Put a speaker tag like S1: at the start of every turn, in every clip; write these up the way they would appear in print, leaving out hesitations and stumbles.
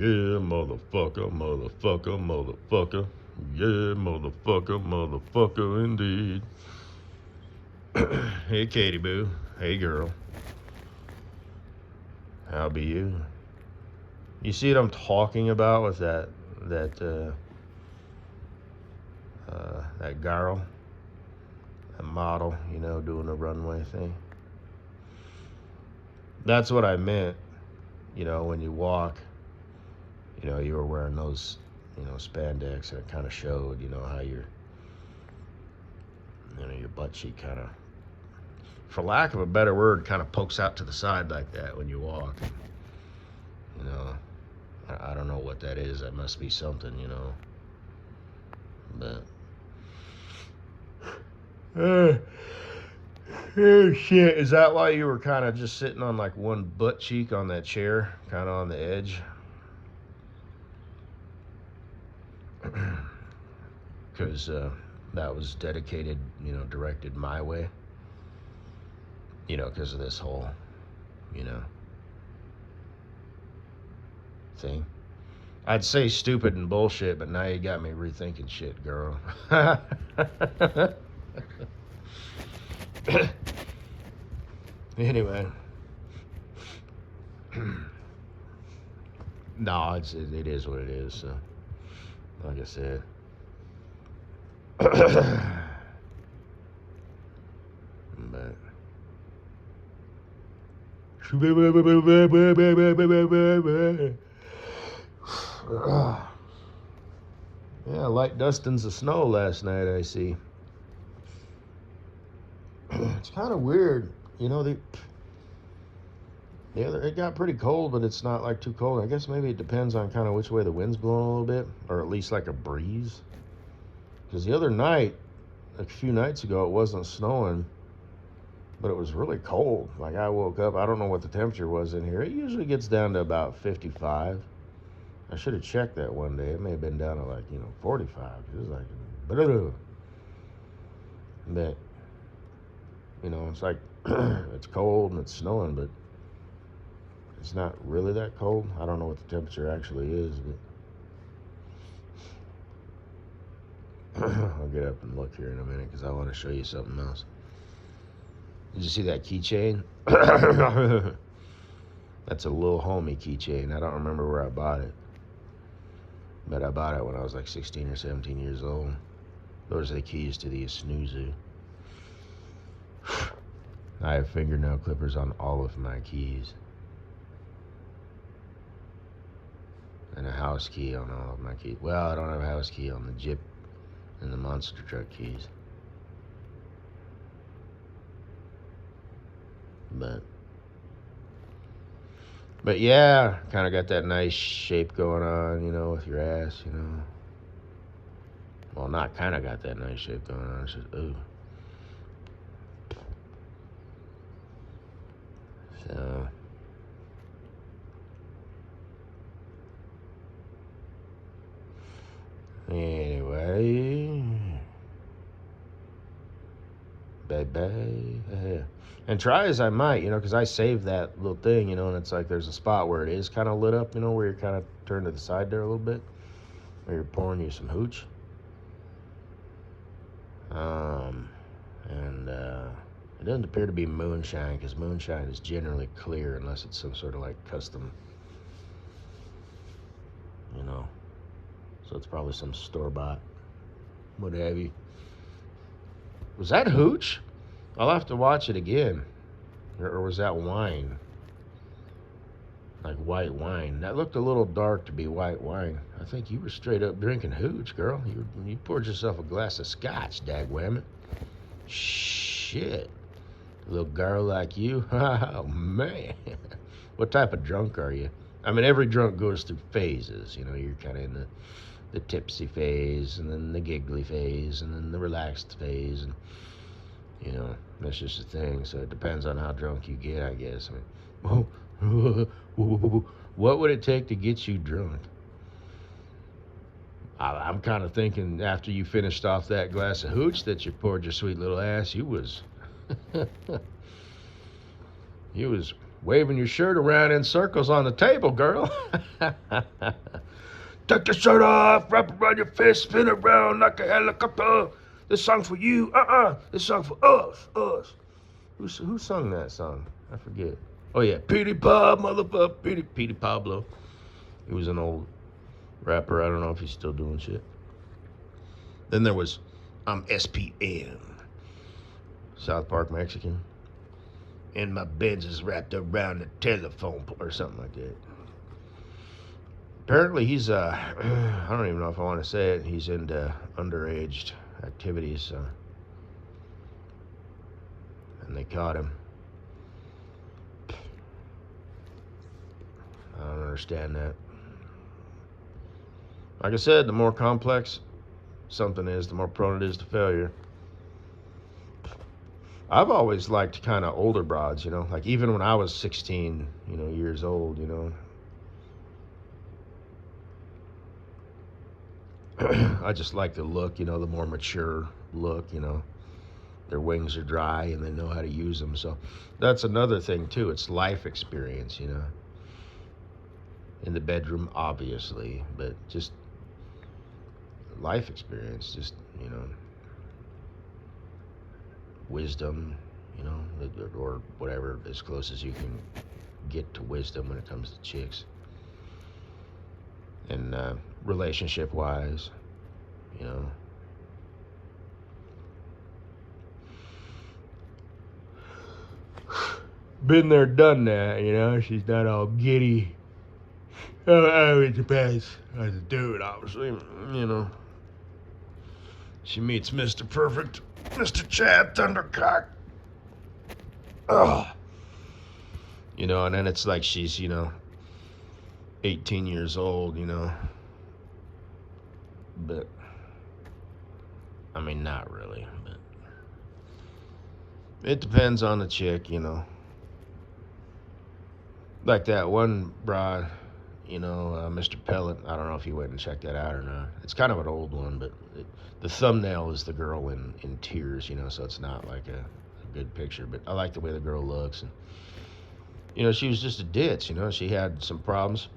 S1: Yeah, motherfucker, motherfucker, motherfucker. Yeah, motherfucker, motherfucker, indeed. Hey, Kay-Dee-Boo. Hey, girl. How be you? You see what I'm talking about with that girl, that model, doing the runway thing? That's what I meant, when you walk, you were wearing those, spandex, and it kind of showed, how your butt cheek kind of, for lack of a better word, kind of pokes out to the side like that when you walk. I don't know what that is. That must be something, but oh shit, is that why you were kind of just sitting on like one butt cheek on that chair, kind of on the edge? Because that was dedicated, directed my way, because of this whole, thing. I'd say stupid and bullshit, but now you got me rethinking shit, girl. Anyway. No, it is what it is, so like I said. But yeah, light dustings of snow last night, I see. It's kind of weird, it got pretty cold, but it's not like too cold. I guess maybe it depends on kind of which way the wind's blowing a little bit, or at least like a breeze. Because the other night, a few nights ago, it wasn't snowing, but it was really cold. Like I woke up, I don't know what the temperature was in here. It usually gets down to about 55. I should have checked that one day. It may have been down to like, 45. It was like, but, it's like, it's cold and it's snowing, but it's not really that cold. I don't know what the temperature actually is, but I'll get up and look here in a minute because I want to show you something else. Did you see that keychain? That's a little homie keychain. I don't remember where I bought it, but I bought it when I was like 16 or 17 years old. Those are the keys to the snoozer. I have fingernail clippers on all of my keys. And a house key on all of my keys. Well, I don't have a house key on the Jeep and the monster truck keys. But yeah, kind of got that nice shape going on, with your ass, Well, not kind of got that nice shape going on. It's just, ooh. So, anyway, bye-bye. And try as I might, because I saved that little thing, and it's like there's a spot where it is kind of lit up, where you're kind of turned to the side there a little bit, where you're pouring you some hooch. And it doesn't appear to be moonshine, because moonshine is generally clear unless it's some sort of like custom, so it's probably some store-bought, what have you. Was that hooch? I'll have to watch it again. Or was that wine? Like white wine. That looked a little dark to be white wine. I think you were straight up drinking hooch, girl. You poured yourself a glass of scotch, dagwammit. Shit. A little girl like you? Oh, man. What type of drunk are you? I mean, every drunk goes through phases. You're kind of in the tipsy phase, and then the giggly phase, and then the relaxed phase, and that's just the thing. So it depends on how drunk you get, I guess. I mean, what would it take to get you drunk? I'm kind of thinking after you finished off that glass of hooch that you poured your sweet little ass, you was Waving your shirt around in circles on the table, girl. Take your shirt off, wrap it around your fist, spin it around like a helicopter. This song for you, This song for us. Who sung that song? I forget. Oh yeah, Petey Pab, motherfucker, Petey Pablo. He was an old rapper. I don't know if he's still doing shit. Then there was SPM, South Park Mexican. And my Benz is wrapped around the telephone or something like that. Apparently he's I don't even know if I want to say it. He's into underage activities, and they caught him. I don't understand that. Like I said, the more complex something is, the more prone it is to failure. I've always liked kind of older broads, like even when I was 16, years old, I just like the look, the more mature look, their wings are dry and they know how to use them. So that's another thing too. It's life experience, in the bedroom, obviously, but just life experience, just, wisdom, or whatever, as close as you can get to wisdom when it comes to chicks. And relationship wise, been there, done that, she's not all giddy. It depends on the dude, obviously, She meets Mr. Perfect, Mr. Chad Thundercock. And then it's like she's, 18 years old, But, I mean, not really, but it depends on the chick, Like that one broad, Mr. Pellet. I don't know if you went and checked that out or not. It's kind of an old one, but the thumbnail is the girl in tears, so it's not like a good picture. But I like the way the girl looks. And, she was just a ditz, She had some problems.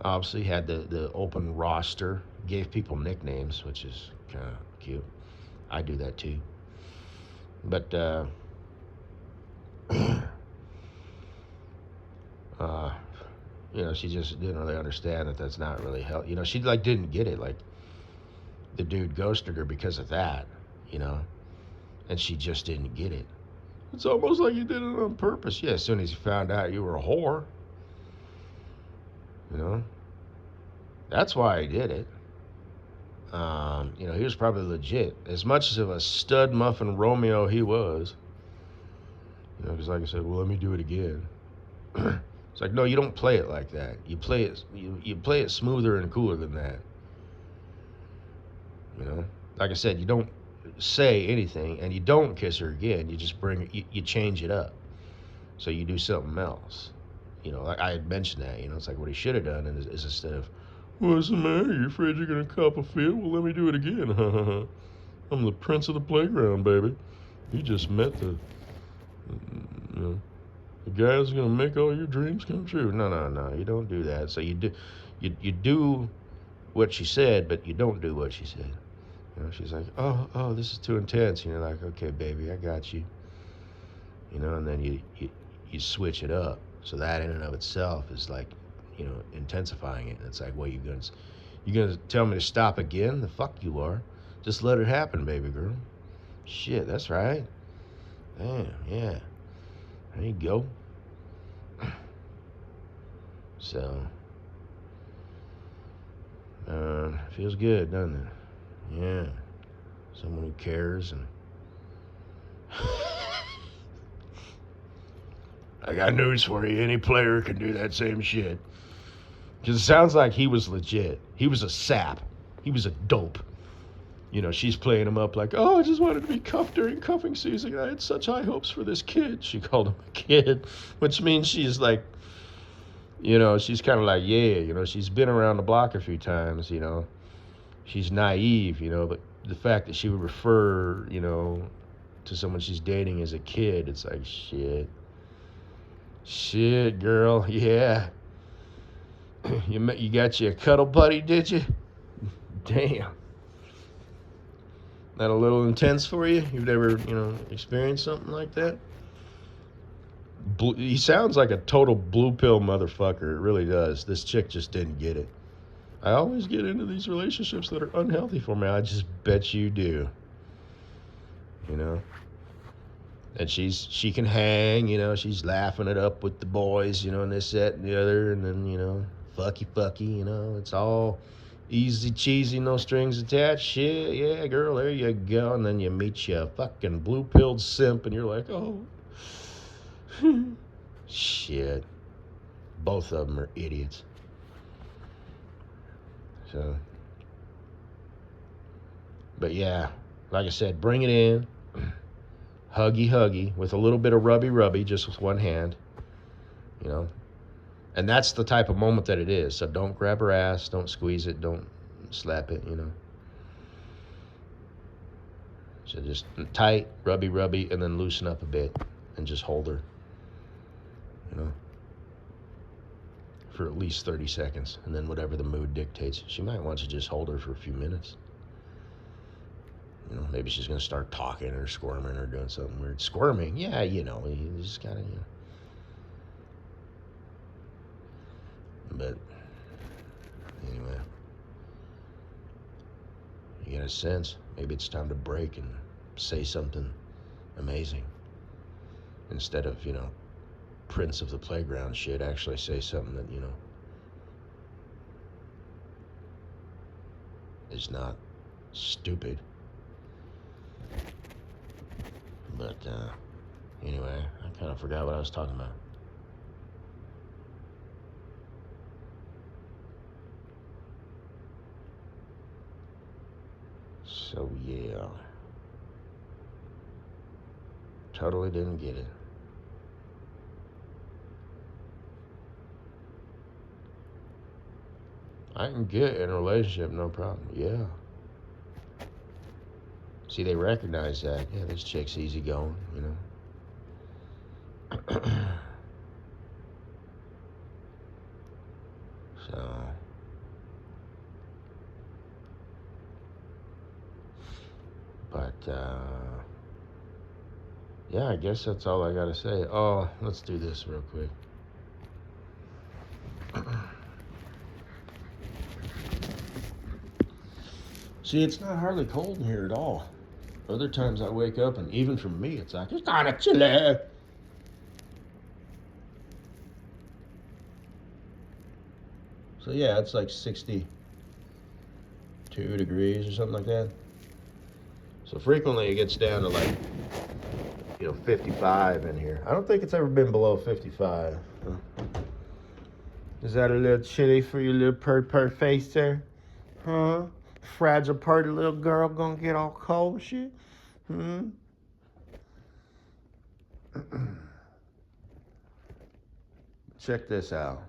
S1: Obviously, had the open roster. Gave people nicknames, which is kind of cute. I do that too. But, she just didn't really understand that that's not really help. She didn't get it. Like the dude ghosted her because of that, and she just didn't get it. It's almost like he did it on purpose. Yeah, as soon as he found out you were a whore, that's why he did it. He was probably legit. As much of a stud muffin Romeo he was, because like I said, well, let me do it again. It's like, no, you don't play it like that. You play it, you play it smoother and cooler than that. Like I said, you don't say anything and you don't kiss her again. You just you change it up. So you do something else. Like I had mentioned that, it's like what he should have done is instead of, what's the matter? You afraid you're going to cop a feel? Well, let me do it again. I'm the prince of the playground, baby. You just met the guy who's going to make all your dreams come true. No. You don't do that. So you do what she said, but you don't do what she said. She's like, oh, this is too intense. You're like, okay, baby, I got you. And then you switch it up. So that in and of itself is like, intensifying it. And it's like, well, you gonna tell me to stop again? The fuck you are. Just let it happen, baby girl. Shit, that's right. Damn, yeah. There you go. So, feels good, doesn't it? Yeah. Someone who cares and I got news for you. Any player can do that same shit. Because it sounds like he was legit. He was a sap. He was a dope. She's playing him up like, oh, I just wanted to be cuffed during cuffing season. I had such high hopes for this kid. She called him a kid, which means she's like, she's kind of like, yeah, she's been around the block a few times, She's naive, but the fact that she would refer, to someone she's dating as a kid, it's like, shit. Shit, girl. Yeah. You got you a cuddle buddy, did you? Damn. That a little intense for you? You've never, experienced something like that? He sounds like a total blue pill motherfucker. It really does. This chick just didn't get it. I always get into these relationships that are unhealthy for me. I just bet you do. You know? And she can hang, she's laughing it up with the boys, and this, that, and the other, and then, fucky, it's all easy cheesy, no strings attached. Shit, yeah, girl, there you go. And then you meet you a fucking blue-pilled simp, and you're like, oh. Shit. Both of them are idiots. So, but yeah, like I said, bring it in. Huggy with a little bit of rubby, just with one hand, and that's the type of moment that it is. So don't grab her ass, don't squeeze it, don't slap it, So just tight, rubby, and then loosen up a bit and just hold her, for at least 30 seconds. And then whatever the mood dictates, she might want you to just hold her for a few minutes. Maybe she's going to start talking or squirming or doing something weird. Squirming? Yeah, you just got to, But, anyway. You get a sense. Maybe it's time to break and say something amazing. Instead of, Prince of the Playground shit, actually say something that, is not stupid. But, anyway, I kind of forgot what I was talking about. So, yeah. Totally didn't get it. I can get in a relationship, no problem. Yeah. See, they recognize that. Yeah, this chick's easygoing, So, but, yeah, I guess that's all I gotta say. Oh, let's do this real quick. See, it's not hardly cold in here at all. Other times I wake up and even for me, it's like, it's kind of chilly. So yeah, it's like 62 degrees or something like that. So frequently it gets down to like, 55 in here. I don't think it's ever been below 55. Is that a little chilly for your little purr face there? Huh? Fragile, pretty little girl gonna get all cold shit? Check this out.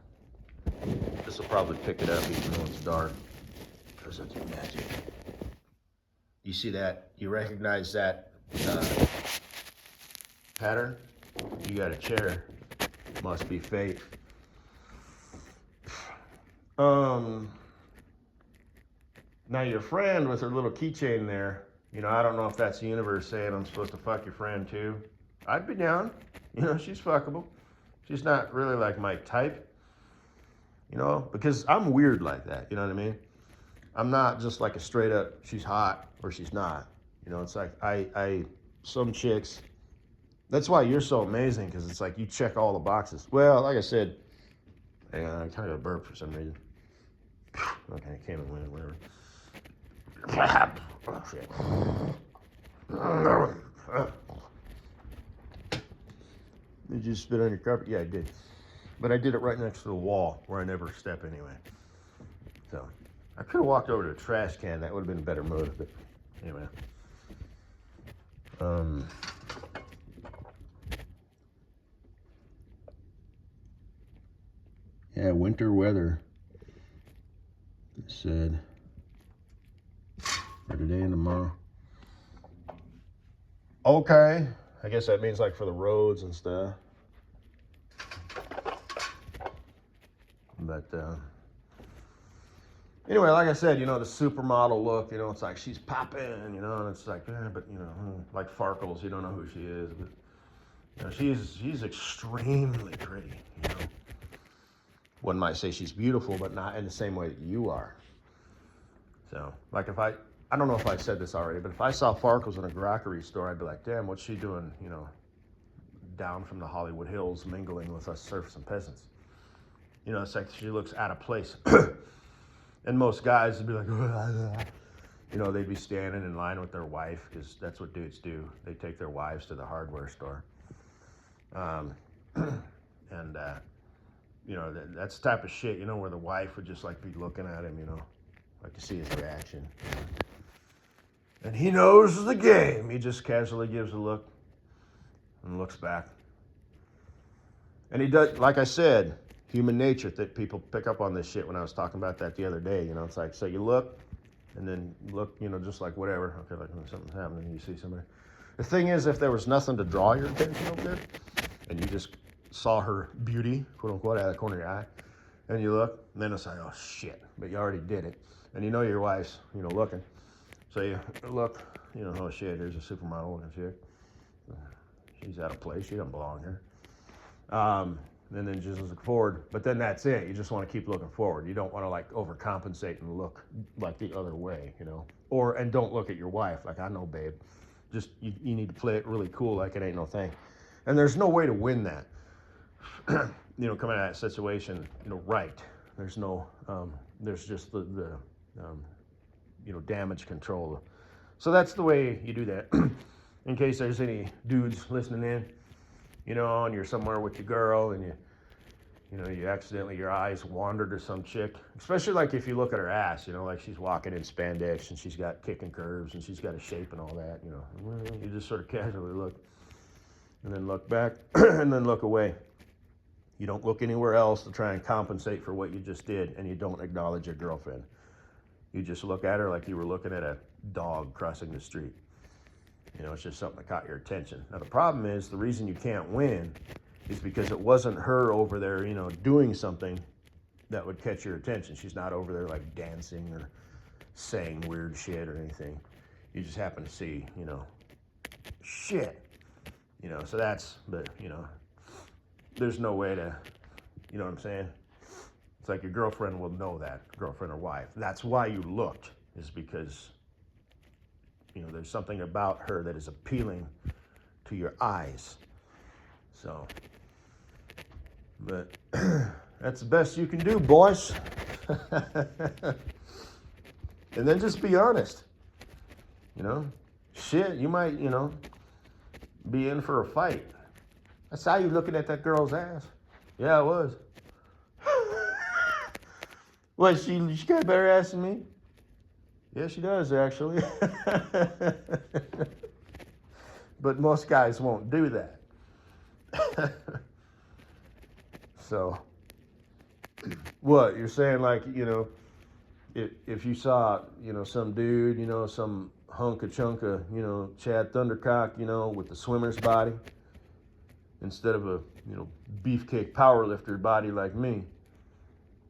S1: This will probably pick it up even though it's dark. Because it's magic. You see that? You recognize that pattern? You got a chair. Must be fate. Now your friend with her little keychain there, I don't know if that's the universe saying I'm supposed to fuck your friend too. I'd be down. She's fuckable. She's not really like my type. Because I'm weird like that. You know what I mean? I'm not just like a straight up, she's hot or she's not. It's like some chicks, that's why you're so amazing, because it's like you check all the boxes. Well, like I said, hang on, I kind of got a burp for some reason. Okay, I came and went, whatever. Oh, shit. Did you spit on your carpet? Yeah, I did. But I did it right next to the wall where I never step anyway. So I could have walked over to a trash can. That would have been a better move. But anyway. Yeah, winter weather. It said for today and tomorrow. Okay. I guess that means like for the roads and stuff. But anyway, like I said, the supermodel look, it's like she's popping, and it's like, but like Farkles, you don't know who she is, but she's extremely pretty. One might say she's beautiful, but not in the same way that you are. So, like I don't know if I said this already, but if I saw Farkles in a grockery store, I'd be like, damn, what's she doing, down from the Hollywood Hills mingling with us serfs and peasants? It's like she looks out of place. And most guys would be like, they'd be standing in line with their wife, because that's what dudes do. They take their wives to the hardware store. And, that's the type of shit, where the wife would just like be looking at him, like to see his reaction. And he knows the game. He just casually gives a look and looks back. And he does, like I said, human nature, that people pick up on this shit when I was talking about that the other day. It's like, so you look, and then look, just like whatever. Okay, like when something's happening, you see somebody. The thing is, if there was nothing to draw your attention over there, and you just saw her beauty, quote unquote, out of the corner of your eye, and you look, and then it's like, oh shit, but you already did it. And your wife's, looking. So you look, oh shit, here's a supermodel looking chick. She's out of place, she doesn't belong here. And then just look forward, but then that's it. You just want to keep looking forward. You don't want to like overcompensate and look like the other way, and don't look at your wife like, I know, babe. Just you need to play it really cool, like it ain't no thing. And there's no way to win that. Coming out of that situation, right. There's no, there's just the damage control. So that's the way you do that. In case there's any dudes listening in, and you're somewhere with your girl, and you accidentally, your eyes wander to some chick, especially like if you look at her ass, like she's walking in spandex and she's got kicking curves and she's got a shape and all that, you just sort of casually look and then look back and then look away. You don't look anywhere else to try and compensate for what you just did, and you don't acknowledge your girlfriend. You just look at her like you were looking at a dog crossing the street. It's just something that caught your attention. Now, the problem is, the reason you can't win is because it wasn't her over there, doing something that would catch your attention. She's not over there like dancing or saying weird shit or anything. You just happen to see, shit. So that's, but, there's no way to, you know what I'm saying? It's like your girlfriend will know that, girlfriend or wife. That's why you looked, is because, there's something about her that is appealing to your eyes. So, but that's the best you can do, boys. And then just be honest. Shit, you might, be in for a fight. I saw you looking at that girl's ass. Yeah, I was. What, she got a better ass than me? Yeah, she does, actually. But most guys won't do that. So, what, you're saying, like, if you saw, some dude, some hunk of chunk of, Chad Thundercock, with the swimmer's body, instead of a, beefcake powerlifter body like me,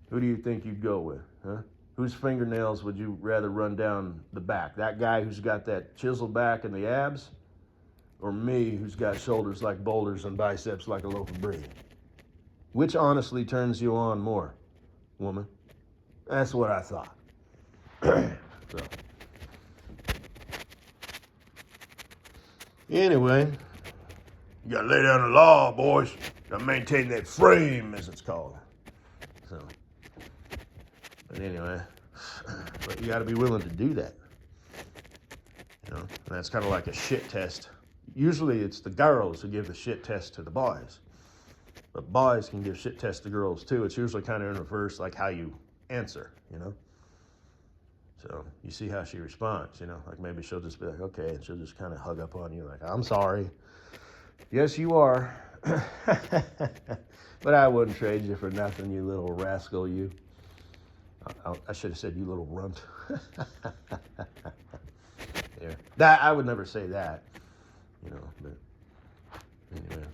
S1: who do you think you'd go with, huh? Whose fingernails would you rather run down the back? That guy who's got that chiseled back and the abs? Or me, who's got shoulders like boulders and biceps like a loaf of bread? Which honestly turns you on more, woman? That's what I thought. So. Anyway, you gotta lay down the law, boys. Gotta maintain that frame, as it's called. So, but anyway, but you gotta be willing to do that. And that's kind of like a shit test. Usually it's the girls who give the shit test to the boys. But boys can give shit tests to girls too. It's usually kind of in reverse, like how you answer, So you see how she responds, like maybe she'll just be like, okay, and she'll just kind of hug up on you like, I'm sorry. Yes, you are. But I wouldn't trade you for nothing, you little rascal, you. I should have said, you little runt. Yeah. That I would never say that, but anyway.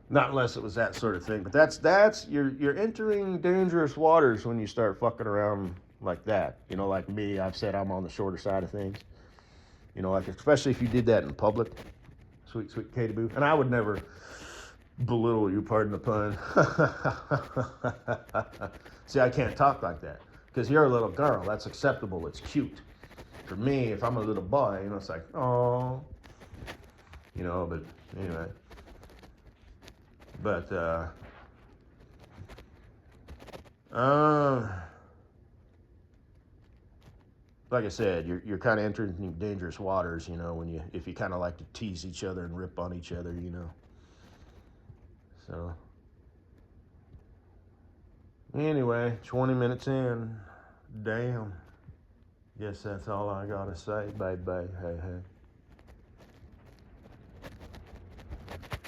S1: Not unless it was that sort of thing. But that's you're entering dangerous waters when you start fucking around like that. You know, like me, I've said I'm on the shorter side of things. You know, like especially if you did that in public. Sweet, sweet Kay-Dee-Boo. And I would never belittle you, pardon the pun. See, I can't talk like that. Because you're a little girl. That's acceptable. It's cute. For me, if I'm a little boy, you know, it's like, oh. You know, but anyway. But, like I said, you're kind of entering dangerous waters, you know, when if you kind of like to tease each other and rip on each other, you know. So, anyway, 20 minutes in, damn. Guess that's all I gotta say, baby. Hey, hey.